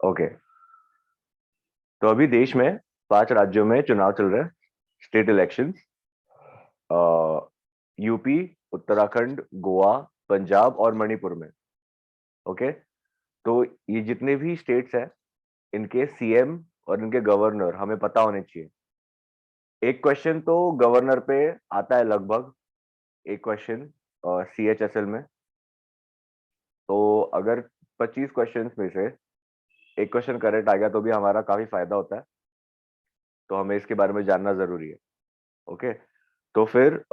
Okay, तो अभी देश में 5 राज्यों में चुनाव चल रहे हैं, state elections. UP, Uttarakhand, Goa, Punjab और मणिपुर में। ओके, तो ये जितने भी स्टेट्स हैं, इनके सीएम और इनके गवर्नर हमें पता होने चाहिए। एक क्वेश्चन तो गवर्नर पे आता है लगभग, एक क्वेश्चन सीएचएसएल में। तो अगर 25 क्वेश्चंस में से एक क्वेश्चन करेक्ट आ गया तो भी हमारा काफी फायदा होता है, तो हमें इसके बारे में जानना जरूरी है। ओके, तो फिर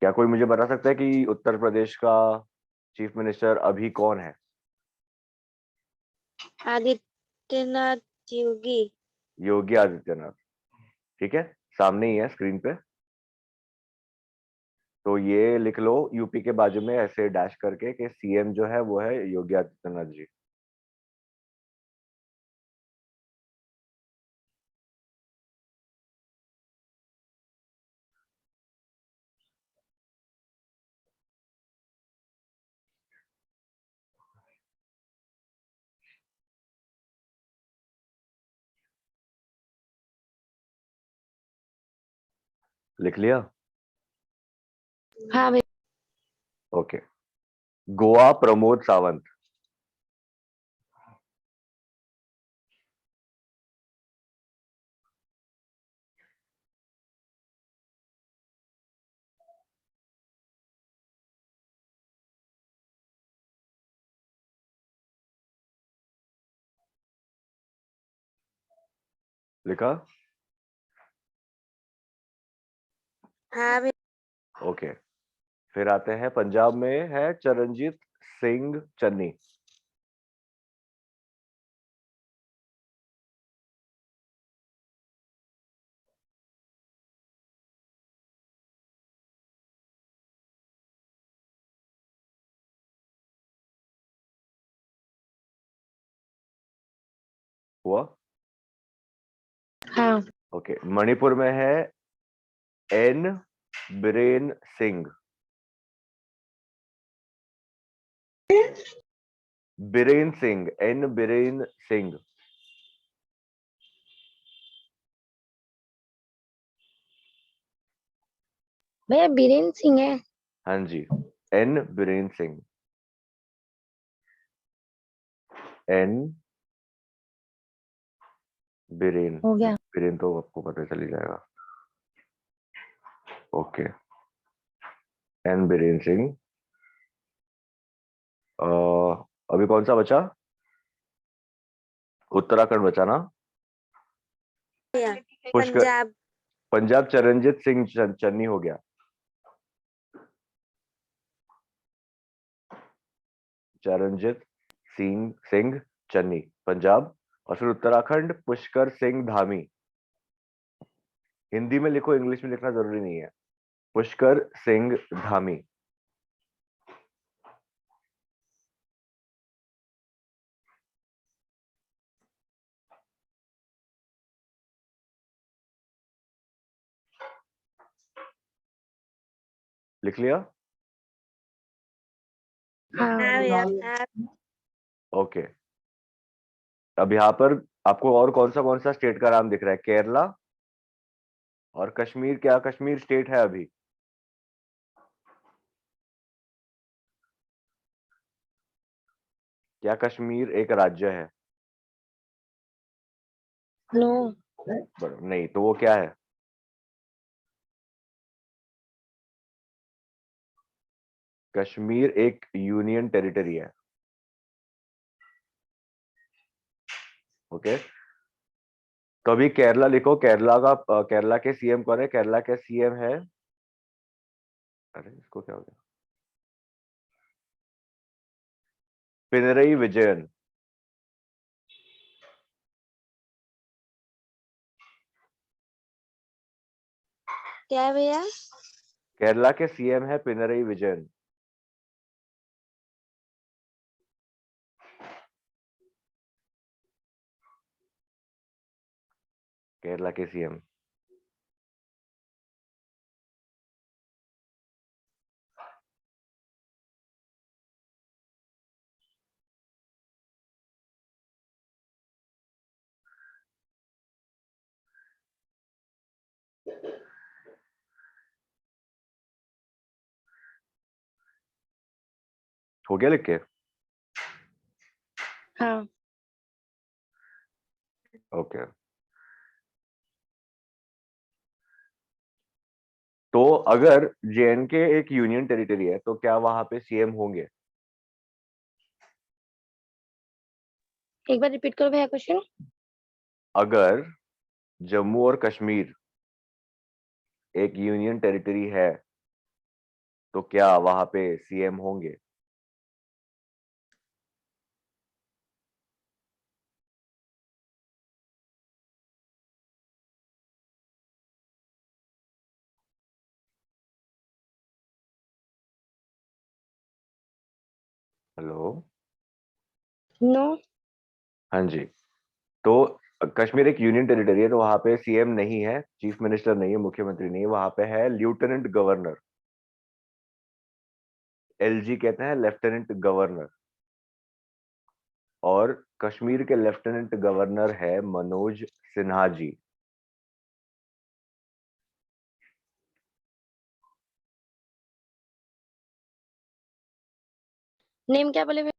क्या कोई मुझे बता सकता है कि उत्तर प्रदेश का चीफ मिनिस्टर अभी कौन है? आदित्यनाथ योगी। योगी आदित्यनाथ। ठीक है, सामने ही है स्क्रीन पे। तो ये लिख लो यूपी के बाजू में ऐसे डैश करके कि सीएम जो है वो है योगी आदित्यनाथ जी। लिख लिया? हाँ भैया। ओके, गोवा प्रमोद सावंत। लिखा? हाँ भैया। ओके, फिर आते हैं पंजाब में है चरणजीत सिंह चन्नी। हुआ? हाँ। ओके, मणिपुर में है एन बिरेन सिंह। बिरेन सिंह, एन बिरेन सिंह। भैया बीरेन सिंह है। हाँ जी, एन बिरेन सिंह। एन बिरेन। हो गया। बिरेन तो आपको पता चल ही जाएगा। Okay, N Biren Singh. अभी कौन सा बचा? उत्तराखंड बचा ना? भैया पुष्कर। पंजाब। पंजाब चरणजीत सिंह चन्नी हो गया। चरणजीत सिंह सिंह चन्नी पंजाब। और फिर उत्तराखंड पुष्कर सिंह धामी। हिंदी में लिखो, इंग्लिश में लिखना जरूरी नहीं है। पुष्कर सिंह धामी। लिख लिया? हाँ भैया। हाँ। ओके, अब यहाँ पर आपको और कौन सा स्टेट का नाम दिख रहा है? केरला और कश्मीर। क्या कश्मीर स्टेट है अभी? क्या कश्मीर एक राज्य है? नो। नहीं, तो वो क्या है? कश्मीर एक यूनियन टेरिटरी है। ओके, तो अभी केरला लिखो। केरला के सीएम कौन है? केरला के सीएम है, अरे इसको क्या हो गया, पिनरई विजयन। क्या है भैया? केरला के सीएम है पिनरई विजयन। केरला के सीएम। हो गया लिख के? हाँ। ओके। तो अगर जेएनके एक यूनियन टेरिटरी है तो क्या वहां पे सीएम होंगे? एक बार रिपीट करो भैया क्वेश्चन। अगर जम्मू और कश्मीर एक यूनियन टेरिटरी है तो क्या वहां पे सीएम होंगे? हेलो? नो। हाँ जी। तो कश्मीर एक यूनियन टेरिटरी है तो वहां पे सीएम नहीं है, चीफ मिनिस्टर नहीं है, मुख्यमंत्री नहीं है, वहां पे है लेफ्टिनेंट गवर्नर। एलजी कहते हैं लेफ्टिनेंट गवर्नर। और कश्मीर के लेफ्टिनेंट गवर्नर है मनोज सिन्हा जी। नेम क्या बोले भैया?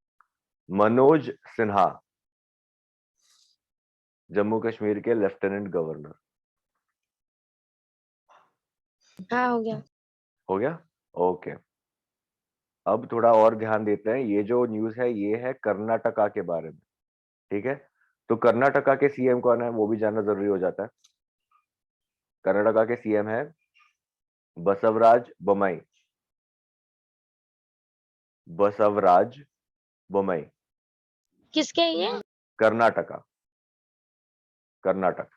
मनोज सिन्हा, जम्मू कश्मीर के लेफ्टिनेंट गवर्नर। हाँ हो गया। हो गया? ओके। अब थोड़ा और ध्यान देते हैं, ये जो न्यूज़ है ये है कर्नाटका के बारे में। ठीक है? तो कर्नाटका के सीएम कौन है वो भी जानना जरूरी हो जाता है। कर्नाटका के सीएम है बसवराज बोम्मई। बसवराज बोम्मई। किसके हैं ये? Karnataka. Karnataka.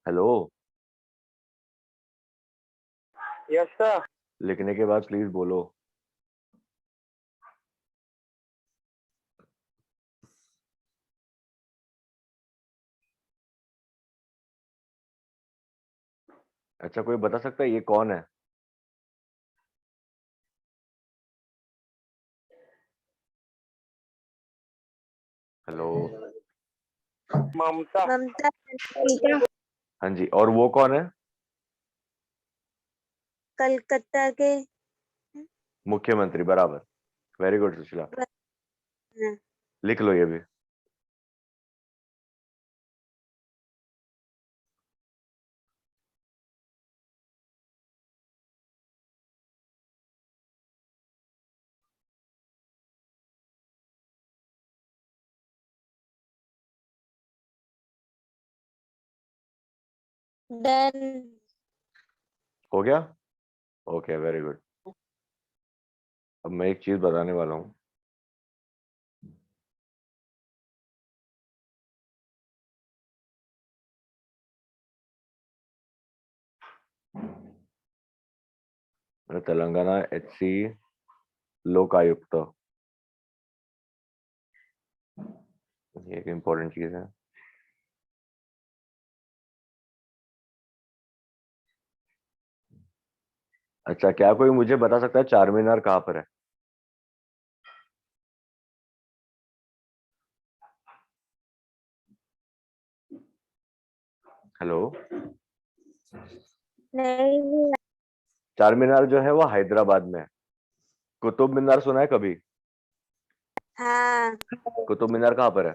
Hello? Yes sir. लिखने के बाद प्लीज बोलो। अच्छा, कोई बता सकता है ये कौन है? हेलो? ममता। ममता बनर्जी। हाँ जी, और वो कौन है? कलकत्ता के। मुख्यमंत्री, बराबर। Very good Sushila. हाँ। लिख लो ये भी। डन। हो गया? Okay, very good. अब मैं एक चीज बताने वाला हूँ। तेलंगाना एचसी लोक आयुक्त, ये एक इम्पोर्टेंट चीज है। अच्छा, क्या कोई मुझे बता सकता है चार मीनार कहाँ पर है? हेलो? नहीं भैया। चार मीनार जो है वो हैदराबाद में है। कुतुब मीनार सुना है कभी? हाँ। कुतुब मीनार कहाँ पर है?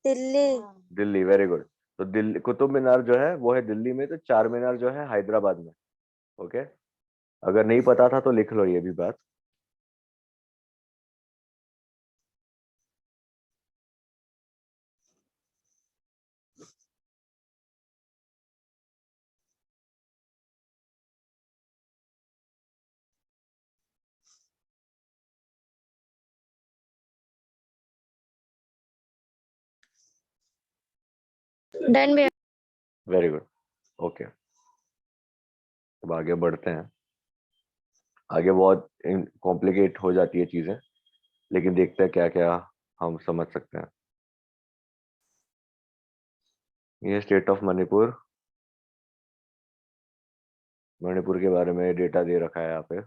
दिल्ली। Delhi, very good. तो दिल्ली कुतुब मीनार जो है वो है दिल्ली में, तो चार मीनार जो है हैदराबाद में। ओके। अगर नहीं पता था तो लिख लो ये भी बात। डन भैया। Very good. ओके, अब आगे बढ़ते हैं। आगे बहुत कॉम्प्लिकेट हो जाती है चीजें, लेकिन देखते हैं क्या क्या हम समझ सकते हैं। ये स्टेट ऑफ मणिपुर, मणिपुर के बारे में डेटा दे रखा है यहाँ पे।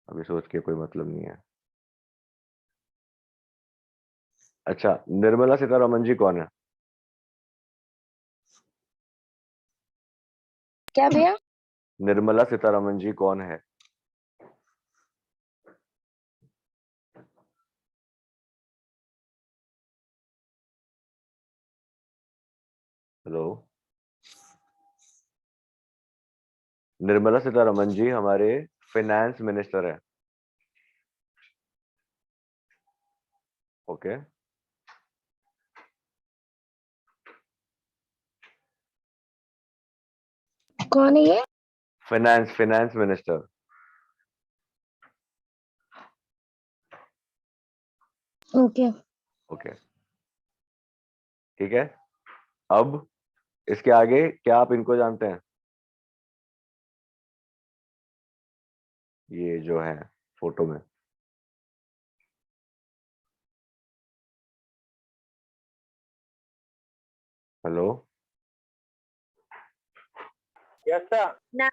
अभी सोच के कोई मतलब नहीं है। अच्छा, निर्मला सीतारमण जी कौन है? क्या भैया? निर्मला सीतारमण जी कौन है? हेलो, निर्मला सीतारमण जी हमारे फाइनेंस मिनिस्टर है। ओके, कौन है ये? Finance minister. ओके। ओके, ठीक है। अब इसके आगे क्या आप इनको जानते हैं? ये जो है फोटो में, हेलो, यस सर। ना,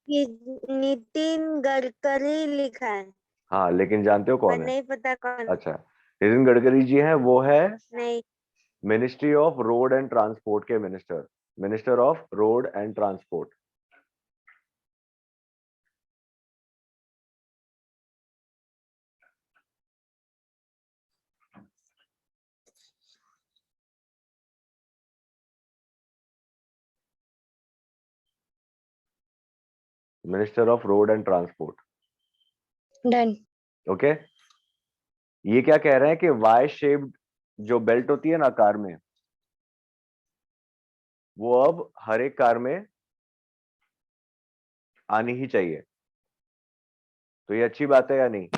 ये नितिन गडकरी लिखा है, हाँ लेकिन जानते हो पर कौन है? नहीं पता कौन। अच्छा, नितिन गडकरी जी हैं, वो है नहीं। Ministry of road and transport के minister, minister of road and transport. Minister of road and transport. Done. Okay, ये क्या कह रहे हैं कि वाई शेप्ड जो बेल्ट होती है ना कार में, वो अब हर एक कार में आनी ही चाहिए। तो ये अच्छी बात है या नहीं?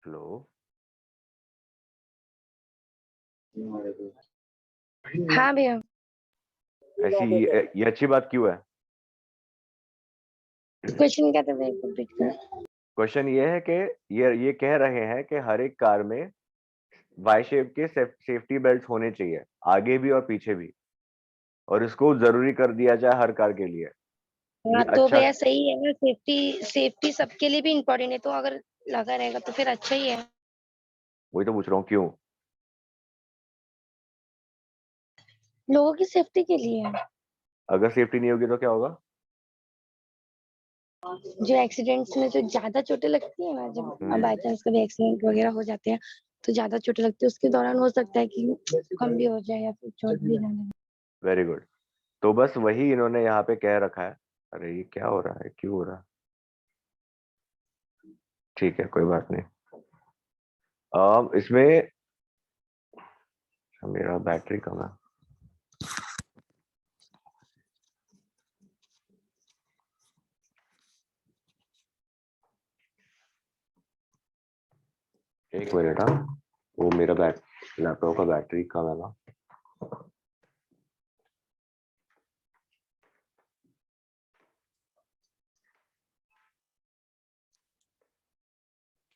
हेलो, हाँ भैया। ऐसी ये अच्छी बात क्यों है? क्वेश्चन क्या था भैया, रिपीट कर। क्वेश्चन ये है कि ये कह रहे हैं कि हर एक कार में वाई शेप के सेफ्टी बेल्ट होने चाहिए, आगे भी और पीछे भी, और इसको जरूरी कर दिया जाए हर कार के लिए। ये हाँ तो अच्छा, भैया सही है ना, सेफ्टी सेफ्टी सबके लिए भी इम्पोर्टेंट है, तो अगर लगा रहेगा तो फिर अच्छा ही है। वही तो पूछ रहा हूँ क्यों। लोगों की सेफ्टी के लिए है। अगर सेफ्टी नहीं होगी तो क्या होगा? जो एक्सीडेंट्स में जो ज्यादा चोटें लगती है ना, जब बाई चांस कभी एक्सीडेंट वगैरह हो जाते हैं तो ज्यादा चोटें लगती है, उसके दौरान हो सकता है कि कम भी हो जाए या फिर चोट भी ना लगे। Very good. तो बस वही इन्होंने यहाँ पे कह रखा है। अरे ये क्या हो रहा है, क्यों हो रहा है? ठीक है, कोई बात नहीं। इसमें मेरा बैटरी कम है। एक मिनट, हाँ, वो मेरा लैपटॉप का बैटरी कम है ना।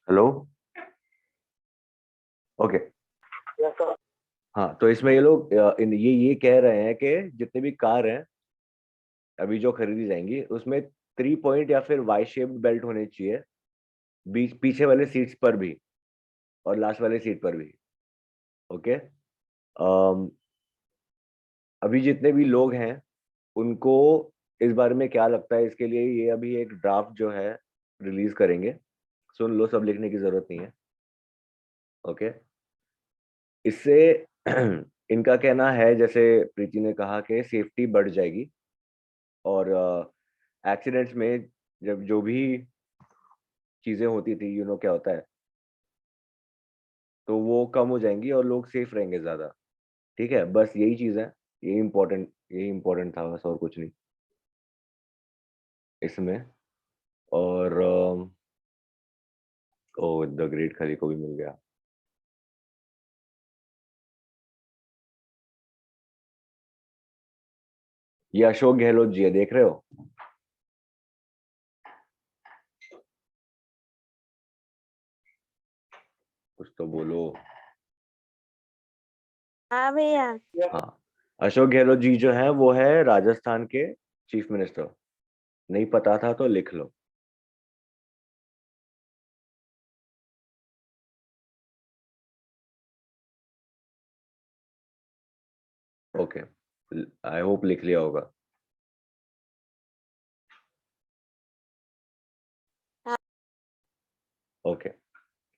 Hello, okay. Yes sir. हाँ, तो इसमें ये लोग ये कह रहे हैं कि जितने भी कार हैं अभी जो खरीदी जाएंगी, उसमें 3 पॉइंट या फिर वाई शेप्ड बेल्ट होने चाहिए, बीच पीछे वाले सीट्स पर भी और लास्ट वाले सीट पर भी। ओके, अभी जितने भी लोग हैं उनको इस बारे में क्या लगता है, इसके लिए ये अभी एक ड्राफ्ट जो है रिलीज करेंगे। सुन लो, सब लिखने की जरूरत नहीं है। ओके, इससे इनका कहना है, जैसे प्रीति ने कहा, कि सेफ्टी बढ़ जाएगी और एक्सीडेंट्स में जब जो भी चीजें होती थी, क्या होता है, तो वो कम हो जाएंगी और लोग सेफ रहेंगे ज्यादा। ठीक है, बस यही चीज है। यही इम्पोर्टेंट था, बस और कुछ नहीं इसमें। और ओ द ग्रेट खली को भी मिल गया। ये अशोक गहलोत जी है, देख रहे हो? कुछ तो बोलो। हाँ भैया। हाँ, अशोक गहलोत जी जो है वो है राजस्थान के चीफ मिनिस्टर। नहीं पता था तो लिख लो। ओके, आई होप लिख लिया होगा। हाँ। ओके,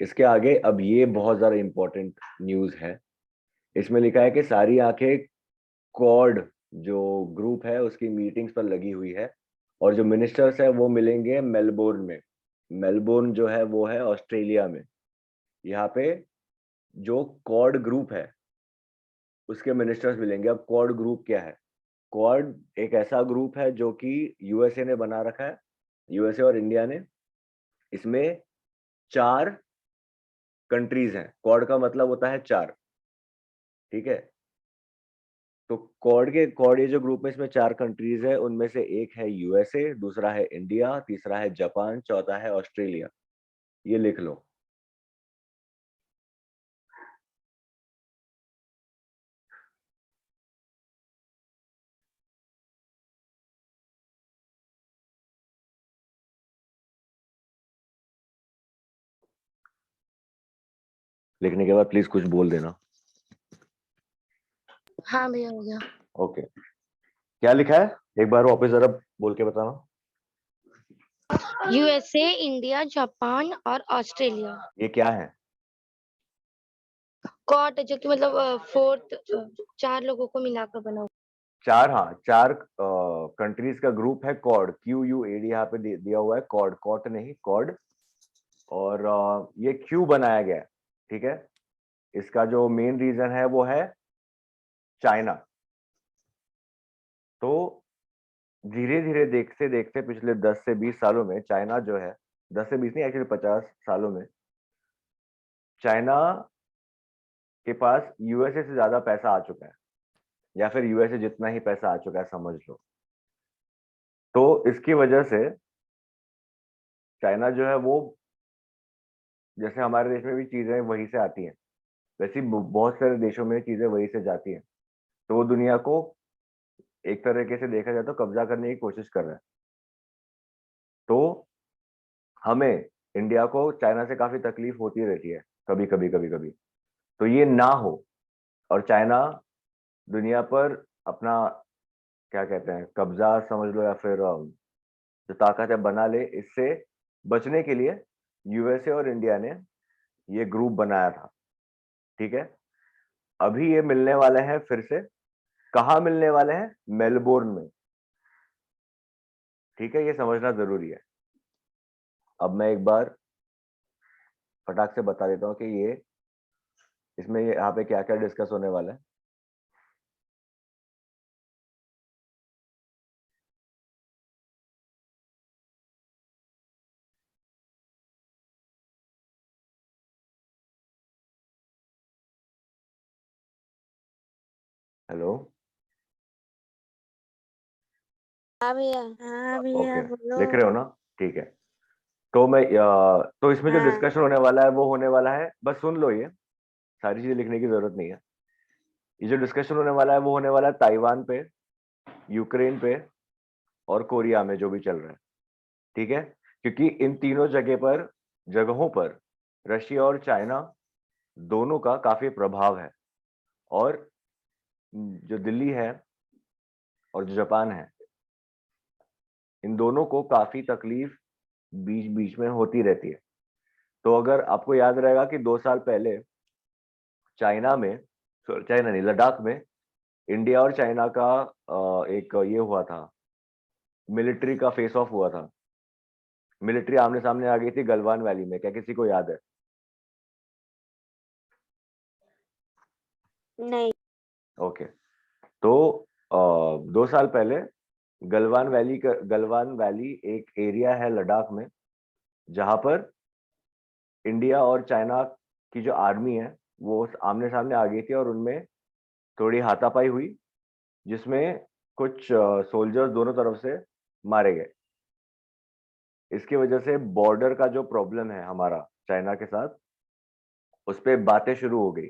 इसके आगे अब ये बहुत ज्यादा इंपॉर्टेंट न्यूज है। इसमें लिखा है कि सारी आंखें क्वाड जो ग्रुप है उसकी मीटिंग्स पर लगी हुई है, और जो मिनिस्टर्स है वो मिलेंगे मेलबोर्न में। मेलबोर्न जो है वो है ऑस्ट्रेलिया में। यहाँ पे जो क्वाड ग्रुप है उसके मिनिस्टर्स मिलेंगे। अब क्वाड ग्रुप क्या है? क्वाड एक ऐसा ग्रुप है जो कि यूएसए ने बना रखा है, यूएसए और इंडिया ने। इसमें 4 कंट्रीज हैं। क्वाड का मतलब होता है 4, ठीक है? तो क्वाड ये जो ग्रुप में इसमें 4 कंट्रीज है, उनमें से एक है यूएसए, दूसरा है इंडिया, तीसरा है जापान, चौथा है ऑस्ट्रेलिया। ये लिख लो। लिखने के बाद प्लीज कुछ बोल देना। हाँ भैया हो गया। ओके, क्या लिखा है एक बार वापस जरा बोल के बताना। यूएसए, इंडिया, जापान और ऑस्ट्रेलिया। ये क्या है? क्वाड जो कि मतलब फोर्थ 4 लोगों को मिलाकर बना हुआ। 4, हाँ 4 कंट्रीज का ग्रुप है क्वाड। QUAD यहाँ पे दिया हुआ है। क्वाड, कॉट नहीं, क्वाड। और ये क्यों बनाया गया है, ठीक है? इसका जो मेन रीजन है वो है चाइना। तो धीरे धीरे देखते देखते पिछले 10 से 20 सालों में चाइना जो है, 10 से 20 नहीं, एक्चुअली 50 सालों में चाइना के पास यूएसए से ज्यादा पैसा आ चुका है, या फिर यूएसए जितना ही पैसा आ चुका है समझ लो। तो इसकी वजह से चाइना जो है वो, जैसे हमारे देश में भी चीजें वहीं से आती हैं, वैसे ही बहुत सारे देशों में चीजें वहीं से जाती हैं। तो वो दुनिया को एक तरीके से देखा जाए तो कब्जा करने की कोशिश कर रहा है। तो हमें, इंडिया को चाइना से काफी तकलीफ होती रहती है कभी कभी कभी कभी। तो ये ना हो, और चाइना दुनिया पर अपना, क्या कहते हैं, कब्जा समझ लो, या फिर जो ताकत है बना ले, इससे बचने के लिए यूएसए और इंडिया ने ये ग्रुप बनाया था, ठीक है? अभी ये मिलने वाले हैं फिर से। कहाँ मिलने वाले हैं? मेलबोर्न में, ठीक है? ये समझना जरूरी है। अब मैं एक बार फटाक से बता देता हूँ कि ये, इसमें ये यहाँ पे क्या क्या डिस्कस होने वाला है। हेलो, हाँ भैया। हाँ भैया ओके, बोलो। लिख रहे हो ना? ठीक है। तो मैं तो इसमें जो हाँ। डिस्कशन होने वाला है वो होने वाला है, बस सुन लो, ये सारी चीजें लिखने की जरूरत नहीं है। ये जो डिस्कशन होने वाला है वो होने वाला है ताइवान पे, यूक्रेन पे, और कोरिया में जो भी चल रहा है, ठीक है? क्योंकि इन तीनों जगहों पर रशिया और चाइना दोनों का काफी प्रभाव है। और जो दिल्ली है और जो जापान है, इन दोनों को काफी तकलीफ बीच बीच में होती रहती है। तो अगर आपको याद रहेगा कि 2 साल पहले चाइना में, चाइना नहीं, लद्दाख में इंडिया और चाइना का एक ये हुआ था, मिलिट्री का फेस ऑफ हुआ था। मिलिट्री आमने सामने आ गई थी गलवान वैली में, क्या किसी को याद है? नहीं। ओके, तो 2 साल पहले गलवान वैली एक एरिया है लद्दाख में, जहां पर इंडिया और चाइना की जो आर्मी है वो आमने सामने आ गई थी और उनमें थोड़ी हाथापाई हुई, जिसमें कुछ सोल्जर्स दोनों तरफ से मारे गए। इसकी वजह से बॉर्डर का जो प्रॉब्लम है हमारा चाइना के साथ, उस पर बातें शुरू हो गई।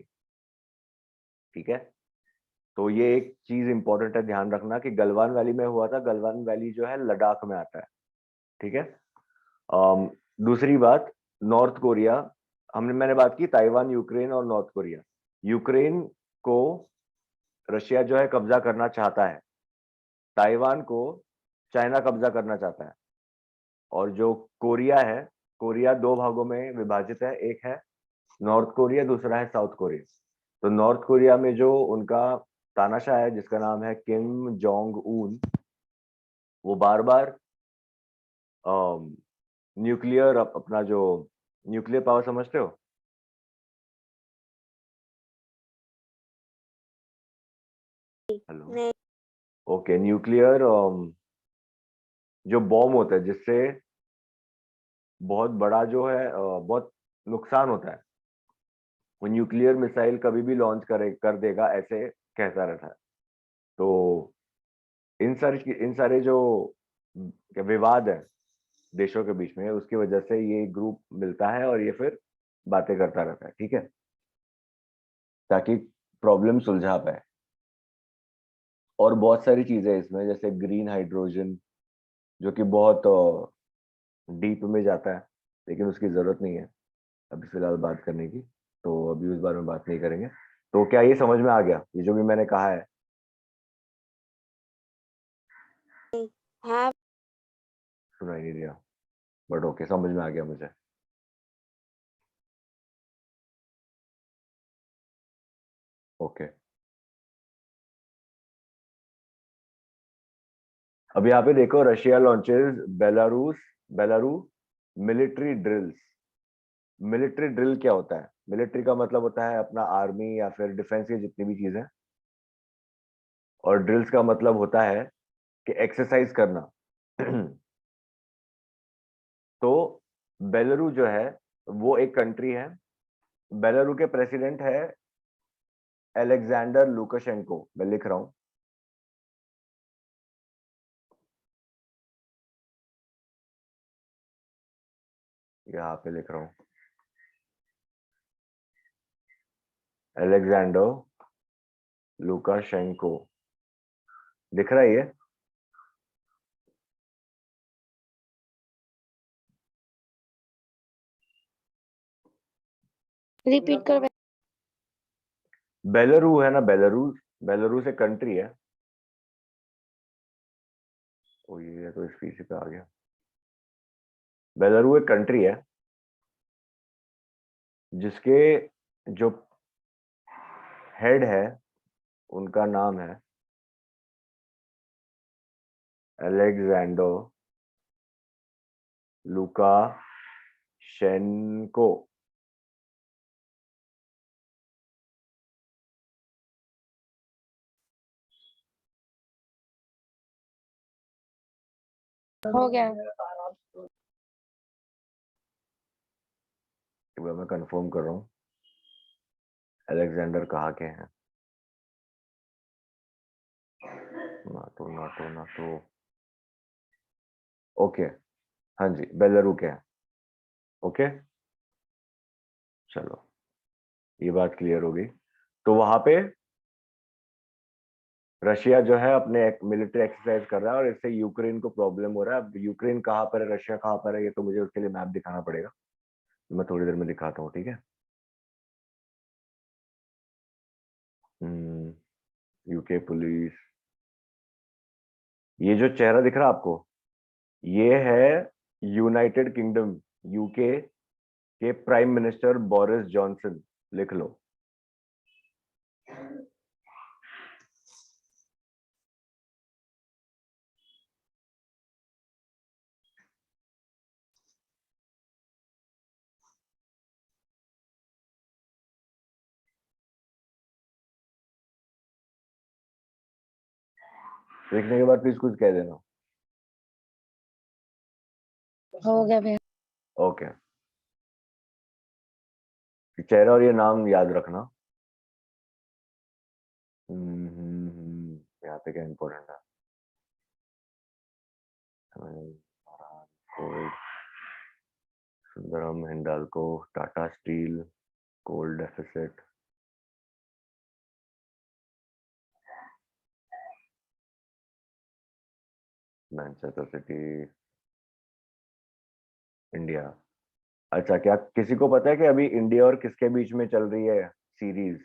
ठीक है, तो ये एक चीज इंपॉर्टेंट है ध्यान रखना कि गलवान वैली में हुआ था। गलवान वैली जो है लद्दाख में आता है। ठीक है। दूसरी बात, नॉर्थ कोरिया, मैंने बात की ताइवान, यूक्रेन और नॉर्थ कोरिया। यूक्रेन को रशिया जो है कब्जा करना चाहता है, ताइवान को चाइना कब्जा करना चाहता है, और जो कोरिया है, कोरिया दो भागों में विभाजित है, एक है नॉर्थ कोरिया, दूसरा है साउथ कोरिया। तो नॉर्थ कोरिया में जो उनका तानाशाह है जिसका नाम है किम जोंग उन, वो बार बार न्यूक्लियर अपना जो न्यूक्लियर पावर समझते हो, हेलो, नहीं। ओके, न्यूक्लियर जो बॉम्ब होता है जिससे बहुत बड़ा जो है बहुत नुकसान होता है, वो न्यूक्लियर मिसाइल कभी भी लॉन्च कर देगा, ऐसे कहता रहता है। तो इन सारे जो विवाद है देशों के बीच में, उसकी वजह से ये ग्रुप मिलता है और ये फिर बातें करता रहता है। ठीक है, ताकि प्रॉब्लम सुलझा पाए। और बहुत सारी चीजें इसमें, जैसे ग्रीन हाइड्रोजन, जो कि बहुत डीप में जाता है, लेकिन उसकी जरूरत नहीं है अभी फिलहाल बात करने की, तो अभी उस बारे में बात नहीं करेंगे। तो क्या ये समझ में आ गया, ये जो भी मैंने कहा है? हाँ सुनाई नहीं दिया, बट ओके, समझ में आ गया मुझे। ओके, अब यहाँ पे देखो, Russia launches Belarus military drills. Military drill क्या होता है? मिलिट्री का मतलब होता है अपना आर्मी या फिर डिफेंस की जितनी भी चीजें, और ड्रिल्स का मतलब होता है कि एक्सरसाइज करना। तो बेलारू जो है वो एक कंट्री है। बेलारू के प्रेसिडेंट है अलेक्जेंडर लुकाशेंको। मैं लिख रहा हूं, यहाँ पे लिख रहा हूं, अलेक्जेंडर लुकाशेंको। दिख रहा है ये? रिपीट कर। बेलारू है ना, बेलारूस, बेलारूस एक कंट्री है। ओ ये तो इस पीछे पे आ गया। बेलारू एक कंट्री है जिसके जो हेड है उनका नाम है अलेक्जेंडर लुकाशेंको। हो गया। एक बार मैं कंफर्म कर रहा हूँ, अलेक्जेंडर कहाँ के हैं? नाटो नाटो नाटो, ओके, हाँ जी, बेलारू के हैं। ओके, चलो, ये बात क्लियर हो गई। तो वहां पे रशिया जो है अपने मिलिट्री एक्सरसाइज कर रहा है, और इससे यूक्रेन को प्रॉब्लम हो रहा है। अब यूक्रेन कहाँ पर है, रशिया कहाँ पर है, ये तो मुझे उसके लिए मैप दिखाना पड़ेगा। मैं थोड़ी देर में दिखाता हूँ, ठीक है। यूके पुलिस, ये जो चेहरा दिख रहा है आपको, ये है यूनाइटेड किंगडम, यूके के प्राइम मिनिस्टर बोरिस जॉनसन। लिख लो। लिखने के बाद प्लीज कुछ कह देना। हो गया भैया। ओके, चेहरा और ये नाम याद रखना। यहाँ पे क्या इम्पोर्टेंट है? कोल्ड, सुंदरम, हिंडाल्को, टाटा स्टील, कोल डेफिसिट, मैनचेस्टर सिटी, इंडिया। अच्छा, क्या किसी को पता है कि अभी इंडिया और किसके बीच में चल रही है सीरीज?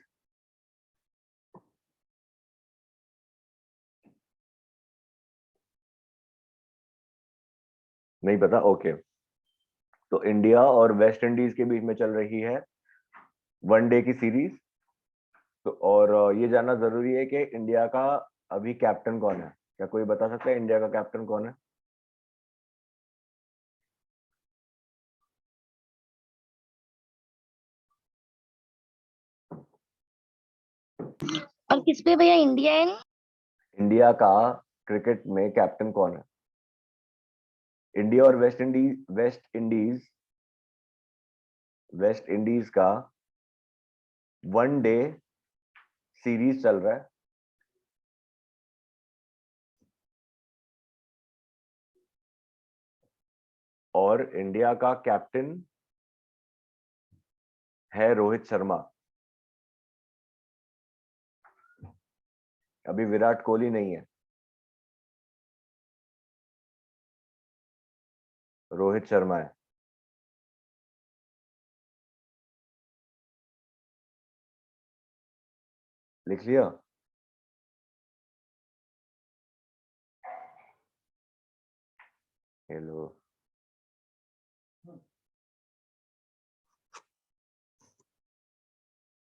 नहीं पता? ओके, तो इंडिया और वेस्ट इंडीज के बीच में चल रही है वनडे की सीरीज। तो और ये जानना जरूरी है कि इंडिया का अभी कैप्टन कौन है। क्या कोई बता सकता है इंडिया का कैप्टन कौन है? और किस पे भैया? इंडिया एंड इंडिया का क्रिकेट में कैप्टन कौन है? इंडिया और वेस्ट इंडीज का वनडे सीरीज चल रहा है। और इंडिया का कैप्टन है रोहित शर्मा। अभी विराट कोहली नहीं है, रोहित शर्मा है। लिख लिया? हेलो,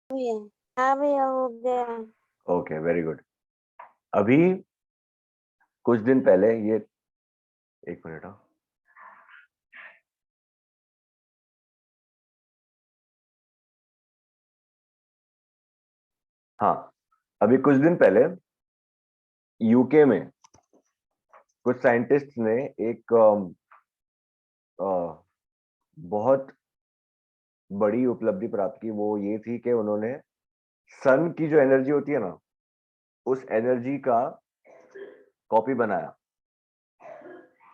भैया। हाँ भैया, हो गया। Okay, very good. अभी कुछ दिन पहले ये, एक मिनट, हाँ, अभी कुछ दिन पहले यूके में कुछ साइंटिस्ट ने एक बहुत बड़ी उपलब्धि प्राप्त की। वो ये थी कि उन्होंने सन की जो एनर्जी होती है ना, उस एनर्जी का कॉपी बनाया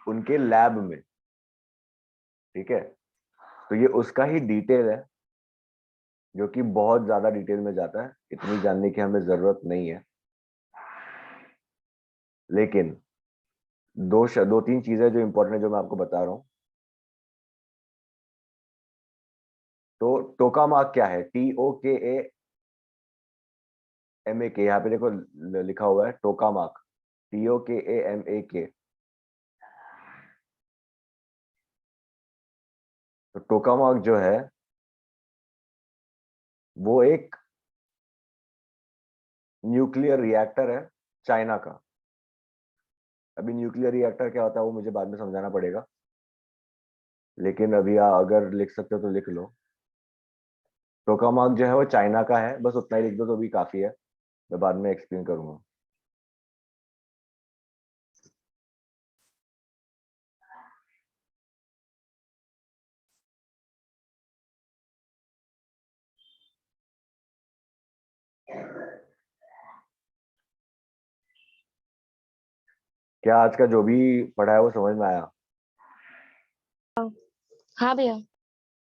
उनके लैब में। ठीक है, तो ये उसका ही डिटेल है, जो कि बहुत ज्यादा डिटेल में जाता है, इतनी जानने की हमें जरूरत नहीं है। लेकिन दो तीन चीजें जो इंपॉर्टेंट है, जो मैं आपको बता रहा हूं। तो टोकामाक क्या है? TOKAMAK, यहाँ पे देखो लिखा हुआ है टोकामाक, TOKAMAK। तो टोकामाक जो है वो एक न्यूक्लियर रिएक्टर है चाइना का। अभी न्यूक्लियर रिएक्टर क्या होता है वो मुझे बाद में समझाना पड़ेगा, लेकिन अभी अगर लिख सकते हो तो लिख लो। टोकामाक जो है वो चाइना का है, बस उतना ही लिख दो तो भी काफी है, मैं बाद में एक्सप्लेन करूंगा। क्या आज का जो भी पढ़ा है वो समझ में आया? हाँ भैया।